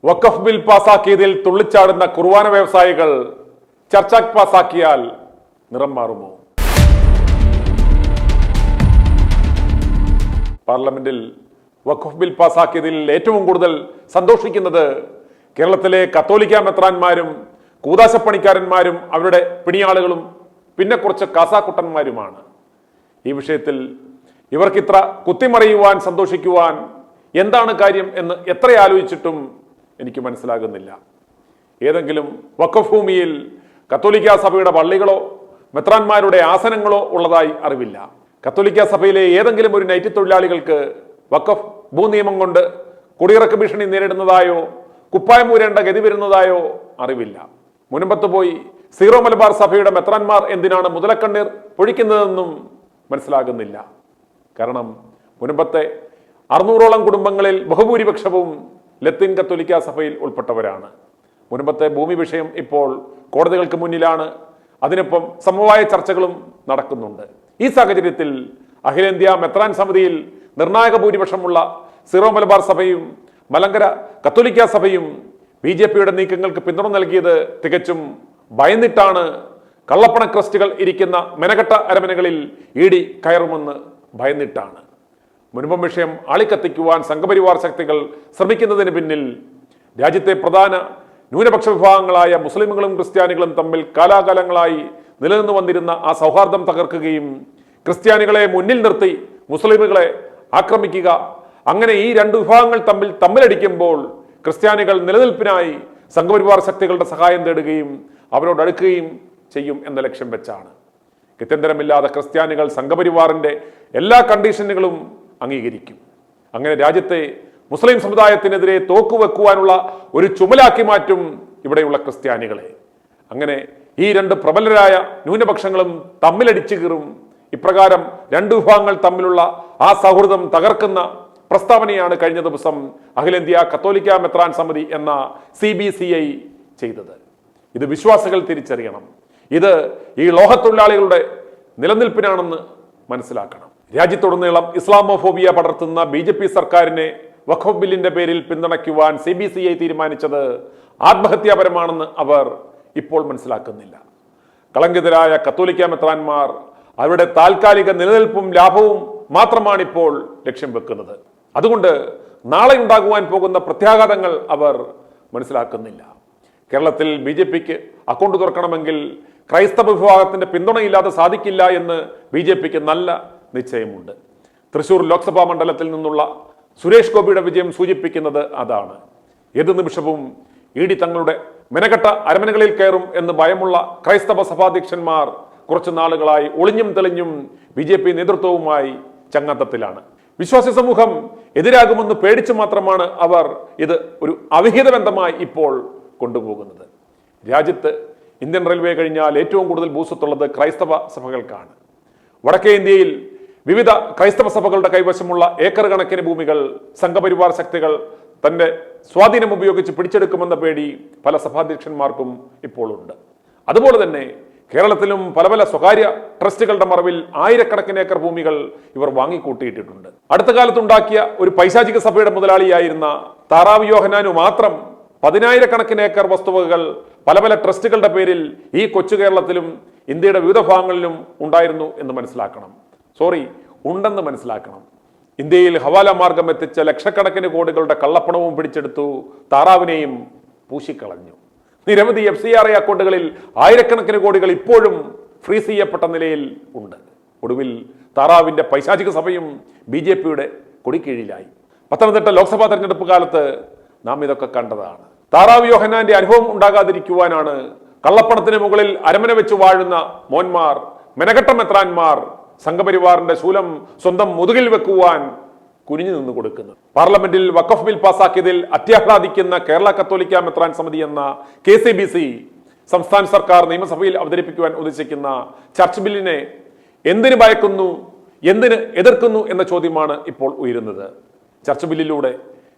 വഖഫ് bill പാസാക്കിയതിൽ തുള്ളിച്ചാടുന്ന കുർബാന വ്യവസായികൾ ചർച്ച പാസാക്കിയാൽ നിറം മാറുമോ? പാർലമെന്റിൽ വഖഫ് ബിൽ പാസാക്കിയതിൽ ഏറ്റവും കൂടുതൽ സന്തോഷിക്കുന്നത് കേരളത്തിലെ കത്തോലിക്ക മെത്രാന്മാരും കൂദാശപ്പണിക്കാരന്മാരും അവരുടെ പിണിയാളുകളും പിന്നെ കുറച്ച് കാസാക്കുട്ടന്മാരുമാണ്. ഈ വിഷയത്തിൽ ഇവർക്കിത്ര കുത്തിമറിയുവാൻ സന്തോഷിക്കുവാൻ എന്താണ് കാര്യം എന്ന് എത്ര ആലോചിച്ചിട്ടും എനിക്ക് മനസ്സിലാകുന്നില്ല. ഏതെങ്കിലും വഖഫ് ഭൂമിയിൽ കത്തോലിക്ക സഭയുടെ പള്ളികളോ മെത്രാന്മാരുടെ ആസനങ്ങളോ ഉള്ളതായി അറിവില്ല. കത്തോലിക്ക സഭയിലെ ഏതെങ്കിലും ഒരു നൈറ്റ് തൊഴിലാളികൾക്ക് വഖഫ് ഭൂനിയമം കൊണ്ട് കുടിയിറക്ക് ഭീഷണി നേരിടുന്നതായോ കുപ്പായം ഊരേണ്ട ഗതി വരുന്നതായോ അറിവില്ല. മുൻപത്ത് പോയി സീറോ മലബാർ സഭയുടെ മെത്രാന്മാർ എന്തിനാണ് മുതലക്കണ്ണീർ പൊഴിക്കുന്നതെന്നും മനസ്സിലാകുന്നില്ല. കാരണം മുൻപത്തെ 600ഓളം കുടുംബങ്ങളിൽ ബഹുഭൂരിപക്ഷവും ലത്തീൻ കത്തോലിക്ക സഭയിൽ ഉൾപ്പെട്ടവരാണ്. മുൻപത്തെ ഭൂമി വിഷയം ഇപ്പോൾ കോടതികൾക്ക് മുന്നിലാണ്. അതിനൊപ്പം സമവായ ചർച്ചകളും നടക്കുന്നുണ്ട്. ഈ സാഹചര്യത്തിൽ അഖിലേന്ത്യാ മെത്രാൻ സമിതിയിൽ നിർണായക ഭൂരിപക്ഷമുള്ള സീറോ മലബാർ സഭയും മലങ്കര കത്തോലിക്ക സഭയും BJPയുടെ നീക്കങ്ങൾക്ക് പിന്തുണ നൽകിയത് തികച്ചും ഭയന്നിട്ടാണ്. കള്ളപ്പണ ക്രസ്റ്റുകൾ ഇരിക്കുന്ന മെനകെട്ട അരമനകളിൽ ED കയറുമെന്ന് ഭയന്നിട്ടാണ്. മുൻപം വിഷയം ആളിക്കത്തിക്കുവാൻ സംഘപരിവാർ ശക്തികൾ ശ്രമിക്കുന്നതിന് പിന്നിൽ രാജ്യത്തെ പ്രധാന ന്യൂനപക്ഷ വിഭാഗങ്ങളായ മുസ്ലിമുകളും ക്രിസ്ത്യാനികളും തമ്മിൽ കാലാകാലങ്ങളായി നിലനിന്നു വന്നിരുന്ന ആ സൗഹാർദ്ദം തകർക്കുകയും ക്രിസ്ത്യാനികളെ മുന്നിൽ നിർത്തി മുസ്ലിമുകളെ ആക്രമിക്കുക, അങ്ങനെ ഈ രണ്ട് വിഭാഗങ്ങൾ തമ്മിലടിക്കുമ്പോൾ ക്രിസ്ത്യാനികൾ നിലനിൽപ്പിനായി സംഘപരിവാർ ശക്തികളുടെ സഹായം തേടുകയും അവരോട് അടുക്കുകയും ചെയ്യും എന്ന ലക്ഷ്യം വെച്ചാണ്. ഗത്യന്തരമില്ലാതെ ക്രിസ്ത്യാനികൾ സംഘപരിവാറിന്റെ എല്ലാ കണ്ടീഷനുകളും അംഗീകരിക്കും. അങ്ങനെ രാജ്യത്തെ മുസ്ലിം സമുദായത്തിനെതിരെ തോക്കുവെക്കുവാനുള്ള ഒരു ചുമലാക്കി മാറ്റും ഇവിടെയുള്ള ക്രിസ്ത്യാനികളെ. അങ്ങനെ ഈ രണ്ട് പ്രബലരായ ന്യൂനപക്ഷങ്ങളും തമ്മിലടിച്ചു കീറും. ഇപ്രകാരം രണ്ട് വിഭാഗങ്ങൾ തമ്മിലുള്ള ആ സൗഹൃദം തകർക്കുന്ന പ്രസ്താവനയാണ് കഴിഞ്ഞ ദിവസം അഖിലേന്ത്യാ കത്തോലിക്ക മെത്രാൻ സമിതി എന്ന CBCI ചെയ്തത്. ഇത് വിശ്വാസികൾ തിരിച്ചറിയണം. ഇത് ഈ ലോഹത്തൊഴിലാളികളുടെ നിലനിൽപ്പിനാണെന്ന് മനസ്സിലാക്കണം. രാജ്യത്തുടനീളം ഇസ്ലാമോഫോബിയ പടർത്തുന്ന BJP സർക്കാരിനെ വഖഫ് ബില്ലിന്റെ പേരിൽ പിന്തുണയ്ക്കുവാൻ CBCI തീരുമാനിച്ചത് ആത്മഹത്യാപരമാണെന്ന് അവർ ഇപ്പോൾ മനസ്സിലാക്കുന്നില്ല. കളങ്കിതരായ കത്തോലിക്ക മെത്രാന്മാർ അവരുടെ താൽക്കാലിക നിലനിൽപ്പും ലാഭവും മാത്രമാണ് ഇപ്പോൾ ലക്ഷ്യം വെക്കുന്നത്. അതുകൊണ്ട് നാളെ ഉണ്ടാകുവാൻ പോകുന്ന പ്രത്യാഘാതങ്ങൾ അവർ മനസ്സിലാക്കുന്നില്ല. കേരളത്തിൽ BJPക്ക് അക്കൗണ്ട് തുറക്കണമെങ്കിൽ ക്രൈസ്തവ വിഭാഗത്തിന്റെ പിന്തുണയില്ലാതെ സാധിക്കില്ല എന്ന് BJPക്ക് നല്ല നിശ്ചയമുണ്ട്. തൃശൂർ ലോക്സഭാ മണ്ഡലത്തിൽ നിന്നുള്ള സുരേഷ് ഗോപിയുടെ വിജയം സൂചിപ്പിക്കുന്നത് അതാണ്. ഏത് നിമിഷവും ED തങ്ങളുടെ മെനക്കെട്ട അരമനകളിൽ കയറും എന്ന് ഭയമുള്ള ക്രൈസ്തവ സഭാധ്യക്ഷന്മാർ കുറച്ചു നാളുകളായി ഒളിഞ്ഞും തെളിഞ്ഞും BJP നേതൃത്വവുമായി ചങ്ങാത്തത്തിലാണ്. വിശ്വാസി സമൂഹം എതിരാകുമെന്ന് പേടിച്ചു മാത്രമാണ് അവർ ഇത് ഒരു അവിഹിത ബന്ധമായി ഇപ്പോൾ കൊണ്ടുപോകുന്നത്. രാജ്യത്ത് ഇന്ത്യൻ റെയിൽവേ കഴിഞ്ഞാൽ ഏറ്റവും കൂടുതൽ ഭൂസ്വത്തുള്ളത് ക്രൈസ്തവ സഭകൾക്കാണ്. വടക്കേ ഇന്ത്യയിൽ വിവിധ ക്രൈസ്തവ സഭകളുടെ കൈവശമുള്ള ഏക്കർ കണക്കിന് ഭൂമികൾ സംഘപരിവാർ ശക്തികൾ തന്റെ സ്വാധീനം ഉപയോഗിച്ച് പിടിച്ചെടുക്കുമെന്ന പേടി പല സഭാധ്യക്ഷന്മാർക്കും ഇപ്പോൾ ഉണ്ട്. അതുപോലെ തന്നെ കേരളത്തിലും പല പല സ്വകാര്യ ട്രസ്റ്റുകളുടെ മറവിൽ ആയിരക്കണക്കിന് ഏക്കർ ഭൂമികൾ ഇവർ വാങ്ങിക്കൂട്ടിയിട്ടിട്ടുണ്ട്. അടുത്ത കാലത്തുണ്ടാക്കിയ ഒരു പൈശാചിക സഭയുടെ മുതലാളിയായിരുന്ന താറാവ് യോഹനാനു മാത്രം 10,000-കണക്കിന് ഏക്കർ വസ്തുവകകൾ പല പല ട്രസ്റ്റുകളുടെ പേരിൽ ഈ കൊച്ചു കേരളത്തിലും ഇന്ത്യയുടെ വിവിധ ഭാഗങ്ങളിലും ഉണ്ടായിരുന്നു എന്ന് മനസ്സിലാക്കണം. ഉണ്ടെന്ന് മനസ്സിലാക്കണം. ഇന്ത്യയിൽ ഹവാല മാർഗം എത്തിച്ച ലക്ഷക്കണക്കിന് കോടികളുടെ കള്ളപ്പണവും പിടിച്ചെടുത്തു. താറാവിനെയും പൂശിക്കളഞ്ഞു. നിരവധി FCRA അക്കൗണ്ടുകളിൽ ആയിരക്കണക്കിന് കോടികൾ ഇപ്പോഴും ഫ്രീസ് ചെയ്യപ്പെട്ട നിലയിൽ ഉണ്ട്. ഒടുവിൽ താറാവിന്റെ പൈശാചിക സഭയും BJPയുടെ കൊടിക്കീഴിലായി. പത്തനംതിട്ട ലോക്സഭാ തെരഞ്ഞെടുപ്പ് കാലത്ത് നാം ഇതൊക്കെ കണ്ടതാണ്. താറാവ് യോഹന്നാന്റെ അനുഭവം ഉണ്ടാകാതിരിക്കുവാനാണ് കള്ളപ്പണത്തിന് മുകളിൽ അരമന വെച്ച് വാഴുന്ന മോന്മാർ, മെനകെട്ട മെത്രാന്മാർ സംഘപരിവാറിന്റെ ശൂലം സ്വന്തം മുതുകിൽ വെക്കുവാൻ കുനിഞ്ഞു നിന്ന് കൊടുക്കുന്നത്. പാർലമെന്റിൽ വഖഫ് ബിൽ പാസാക്കിയതിൽ അത്യാഹ്ലാദിക്കുന്ന കേരള കത്തോലിക്ക മെത്രാൻ സമിതി എന്ന KCBC സംസ്ഥാന സർക്കാർ നിയമസഭയിൽ അവതരിപ്പിക്കുവാൻ ഉദ്ദേശിക്കുന്ന ചർച്ച് ബില്ലിനെ എന്തിനു ഭയക്കുന്നു, എന്തിന് എതിർക്കുന്നു എന്ന ചോദ്യമാണ് ഇപ്പോൾ ഉയരുന്നത്. ചർച്ച് ബില്ലിലൂടെ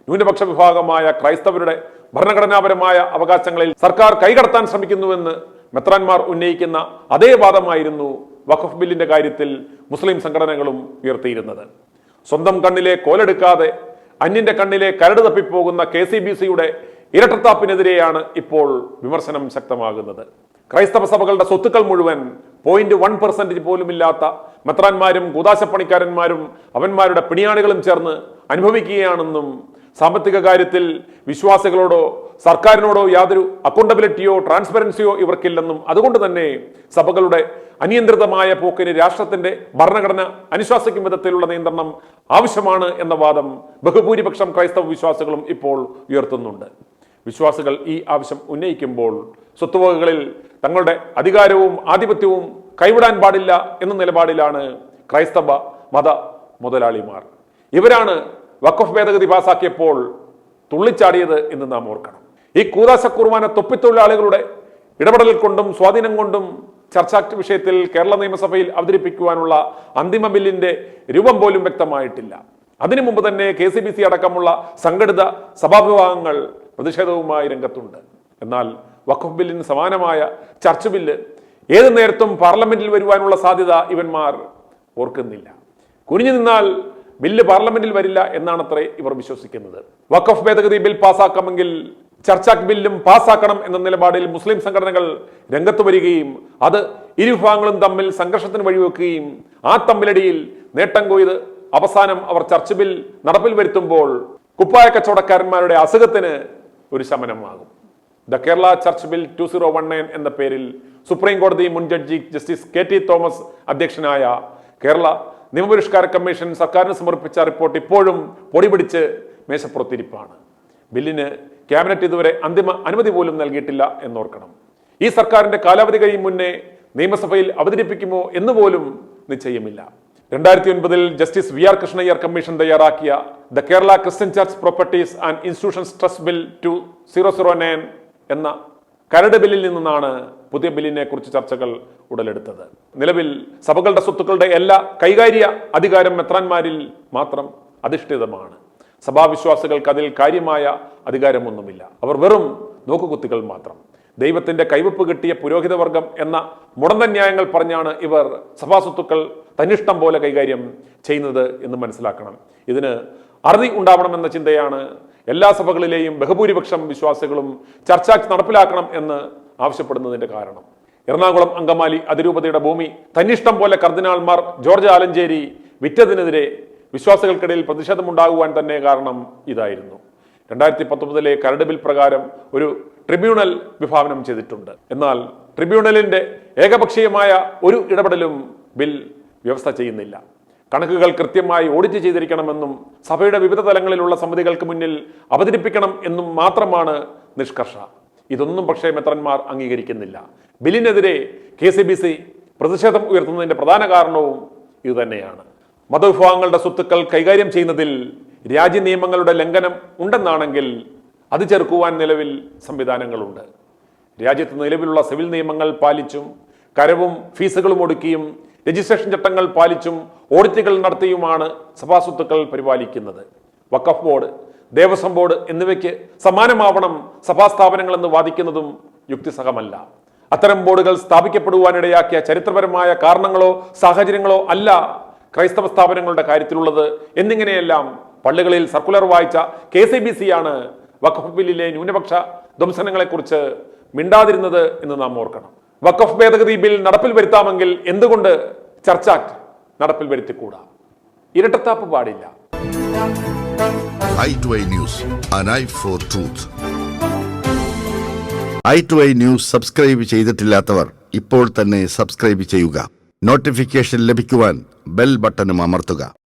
ന്യൂനപക്ഷ വിഭാഗമായ ക്രൈസ്തവരുടെ ഭരണഘടനാപരമായ അവകാശങ്ങളിൽ സർക്കാർ കൈകടത്താൻ ശ്രമിക്കുന്നുവെന്ന് മെത്രാന്മാർ ഉന്നയിക്കുന്ന അതേ വാദമായിരുന്നു വഖഫ് ബില്ലിന്റെ കാര്യത്തിൽ മുസ്ലിം സംഘടനകളും ഉയർത്തിയിരുന്നത്. സ്വന്തം കണ്ണിലെ കോലെടുക്കാതെ അന്യന്റെ കണ്ണിലെ കരട് തപ്പിപ്പോകുന്ന KCBCയുടെ ഇരട്ടത്താപ്പിനെതിരെയാണ് ഇപ്പോൾ വിമർശനം ശക്തമാകുന്നത്. ക്രൈസ്തവ സഭകളുടെ സ്വത്തുക്കൾ മുഴുവൻ 0.1% പോലുമില്ലാത്ത മെത്രാന്മാരും കൂദാശപ്പണിക്കാരന്മാരും അവന്മാരുടെ പിണിയാണികളും ചേർന്ന് അനുഭവിക്കുകയാണെന്നും സാമ്പത്തിക കാര്യത്തിൽ വിശ്വാസികളോടോ സർക്കാരിനോടോ യാതൊരു അക്കൗണ്ടബിലിറ്റിയോ ട്രാൻസ്പെറൻസിയോ ഇവർക്കില്ലെന്നും അതുകൊണ്ട് തന്നെ സഭകളുടെ അനിയന്ത്രിതമായ പോക്കിന് രാഷ്ട്രത്തിന്റെ ഭരണഘടന അനുശാസിക്കും വിധത്തിലുള്ള നിയന്ത്രണം ആവശ്യമാണ് എന്ന വാദം ബഹുഭൂരിപക്ഷം ക്രൈസ്തവ വിശ്വാസികളും ഇപ്പോൾ ഉയർത്തുന്നുണ്ട്. വിശ്വാസികൾ ഈ ആവശ്യം ഉന്നയിക്കുമ്പോൾ സ്വത്തുവകകളിൽ തങ്ങളുടെ അധികാരവും ആധിപത്യവും കൈവിടാൻ പാടില്ല എന്ന നിലപാടിലാണ് ക്രൈസ്തവ മത മുതലാളിമാർ. ഇവരാണ് വഖഫ് ഭേദഗതി പാസാക്കിയപ്പോൾ തുള്ളിച്ചാടിയത് എന്ന് നാം ഓർക്കണം. ഈ കൂദാശ കുർബാന തൊപ്പിത്തൊഴിലാളികളുടെ ഇടപെടൽ കൊണ്ടും സ്വാധീനം കൊണ്ടും ചർച്ചാ വിഷയത്തിൽ കേരള നിയമസഭയിൽ അവതരിപ്പിക്കുവാനുള്ള അന്തിമ ബില്ലിന്റെ രൂപം പോലും വ്യക്തമായിട്ടില്ല. അതിനു മുമ്പ് തന്നെ KCBC അടക്കമുള്ള സംഘടിത സഭാവിഭാഗങ്ങൾ പ്രതിഷേധവുമായി രംഗത്തുണ്ട്. എന്നാൽ വഖഫ് ബില്ലിന് സമാനമായ ചർച്ച് ബില്ല് ഏത് നേരത്തും പാർലമെന്റിൽ വരുവാനുള്ള സാധ്യത ഇവന്മാർ ഓർക്കുന്നില്ല. കുനിഞ്ഞു നിന്നാൽ ബില്ല് പാർലമെന്റിൽ വരില്ല എന്നാണത്രേ ഇവർ വിശ്വസിക്കുന്നത്. വഖഫ് ഭേദഗതി ബിൽ പാസ്സാക്കാമെങ്കിൽ ചർച്ചാ ബില്ലും പാസ്സാക്കണം എന്ന നിലപാടിൽ മുസ്ലിം സംഘടനകൾ രംഗത്ത് വരികയും അത് ഇരുവിഭാഗങ്ങളും തമ്മിൽ സംഘർഷത്തിന് വഴിവെക്കുകയും ആ തമ്മിലടിയിൽ നേട്ടം കൊയ്ത് അവസാനം അവർ ചർച്ച് ബിൽ നടപ്പിൽ വരുത്തുമ്പോൾ കുപ്പായ കച്ചവടക്കാരന്മാരുടെ അസുഖത്തിന് ഒരു ശമനമാകും. ദ കേരള ചർച്ച് ബിൽ 2019 എന്ന പേരിൽ സുപ്രീം കോടതി മുൻ ജഡ്ജി ജസ്റ്റിസ് KT തോമസ് അധ്യക്ഷനായ കേരള നിയമപരിഷ്കാര കമ്മീഷൻ സർക്കാരിന് സമർപ്പിച്ച റിപ്പോർട്ട് ഇപ്പോഴും പൊടിപിടിച്ച് മേശപ്പുറത്തിരിപ്പാണ്. ബില്ലിന് ക്യാബിനറ്റ് ഇതുവരെ അന്തിമ അനുമതി പോലും നൽകിയിട്ടില്ല എന്നോർക്കണം. ഈ സർക്കാരിന്റെ കാലാവധി കഴിയും മുന്നേ നിയമസഭയിൽ അവതരിപ്പിക്കുമോ എന്നുപോലും നിശ്ചയമില്ല. 2009 ജസ്റ്റിസ് VR കൃഷ്ണയ്യർ കമ്മീഷൻ തയ്യാറാക്കിയ the Kerala Christian church properties and institutions trust bill 2009 എന്ന കരട് ബില്ലിൽ നിന്നാണ് പുതിയ ബില്ലിനെ കുറിച്ച് ചർച്ചകൾ ഉടലെടുത്തത്. നിലവിൽ സഭകളുടെ സ്വത്തുക്കളുടെ എല്ലാ കൈകാര്യ അധികാരം മെത്രാന്മാരിൽ മാത്രം അധിഷ്ഠിതമാണ്. സഭാവിശ്വാസികൾക്ക് അതിൽ കാര്യമായ അധികാരമൊന്നുമില്ല. അവർ വെറും നോക്കുകുത്തികൾ മാത്രം. ദൈവത്തിന്റെ കൈവപ്പ് കിട്ടിയ പുരോഹിതവർഗം എന്ന മുടന്തൻ ന്യായങ്ങൾ പറഞ്ഞാണ് ഇവർ സഭാസ്വത്തുക്കൾ തന്നിഷ്ടം പോലെ കൈകാര്യം ചെയ്യുന്നത് എന്ന് മനസ്സിലാക്കണം. ഇതിന് അറുതി ഉണ്ടാവണമെന്ന ചിന്തയാണ് എല്ലാ സഭകളിലെയും ബഹുഭൂരിപക്ഷം വിശ്വാസികളും ചർച്ച നടപ്പിലാക്കണം എന്ന് ആവശ്യപ്പെടുന്നതിന്റെ കാരണം. എറണാകുളം അങ്കമാലി അതിരൂപതയുടെ ഭൂമി തന്നിഷ്ടം പോലെ കർദിനാൾമാർ ജോർജ് ആലഞ്ചേരി വിറ്റതിനെതിരെ വിശ്വാസികൾക്കിടയിൽ പ്രതിഷേധമുണ്ടാകുവാൻ തന്നെ കാരണം ഇതായിരുന്നു. 2019 കരട് ബിൽ പ്രകാരം ഒരു ട്രിബ്യൂണൽ വിഭാവനം ചെയ്തിട്ടുണ്ട്. എന്നാൽ ട്രിബ്യൂണലിന്റെ ഏകപക്ഷീയമായ ഒരു ഇടപെടലും ബിൽ വ്യവസ്ഥ ചെയ്യുന്നില്ല. കണക്കുകൾ കൃത്യമായി ഓഡിറ്റ് ചെയ്തിരിക്കണമെന്നും സഭയുടെ വിവിധ തലങ്ങളിലുള്ള സമിതികൾക്ക് മുന്നിൽ അവതരിപ്പിക്കണം എന്നും മാത്രമാണ് നിഷ്കർഷ. ഇതൊന്നും പക്ഷേ മെത്രാന്മാർ അംഗീകരിക്കുന്നില്ല. ബില്ലിനെതിരെ KCBC പ്രതിഷേധം ഉയർത്തുന്നതിന്റെ പ്രധാന കാരണവും ഇതുതന്നെയാണ്. മതവിഭാഗങ്ങളുടെ സ്വത്തുക്കൾ കൈകാര്യം ചെയ്യുന്നതിൽ രാജ്യ നിയമങ്ങളുടെ ലംഘനം ഉണ്ടെന്നാണെങ്കിൽ അത് ചെറുക്കുവാൻ നിലവിൽ സംവിധാനങ്ങളുണ്ട്. രാജ്യത്ത് നിലവിലുള്ള സിവിൽ നിയമങ്ങൾ പാലിച്ചും കരവും ഫീസുകളും ഒടുക്കിയും രജിസ്ട്രേഷൻ ചട്ടങ്ങൾ പാലിച്ചും ഓഡിറ്റുകൾ നടത്തിയുമാണ് സഭാസ്വത്തുക്കൾ പരിപാലിക്കുന്നത്. വഖഫ് ബോർഡ്, ദേവസ്വം ബോർഡ് എന്നിവയ്ക്ക് സമാനമാവണം സഭാസ്ഥാപനങ്ങളെന്ന് വാദിക്കുന്നതും യുക്തിസഹമല്ല. അത്തരം ബോർഡുകൾ സ്ഥാപിക്കപ്പെടുവാനിടയാക്കിയ ചരിത്രപരമായ കാരണങ്ങളോ സാഹചര്യങ്ങളോ അല്ല ക്രൈസ്തവ സ്ഥാപനങ്ങളുടെ കാര്യത്തിലുള്ളത് എന്നിങ്ങനെയെല്ലാം പള്ളികളിൽ സർക്കുലർ വായിച്ച KCBC ആണ് വഖഫ് ബില്ലിലെ ന്യൂനപക്ഷ ധ്വംസനങ്ങളെക്കുറിച്ച് മിണ്ടാതിരുന്നത് എന്ന് നാം ഓർക്കണം. വഖഫ് ഭേദഗതി ബിൽ നടപ്പിൽ വരുത്താമെങ്കിൽ എന്തുകൊണ്ട് ചർച്ച് ആക്ട് നടപ്പിൽ വരുത്തിക്കൂടാ? ഇരട്ടത്താപ്പ് പാടില്ല. i2i News, an eye for truth. i2i News subscribe ചെയ്തിട്ടില്ലാത്തവർ ഇപ്പോൾ തന്നെ സബ്സ്ക്രൈബ് ചെയ്യുക. നോട്ടിഫിക്കേഷൻ ലഭിക്കുവാൻ ബെൽ ബട്ടണും അമർത്തുക.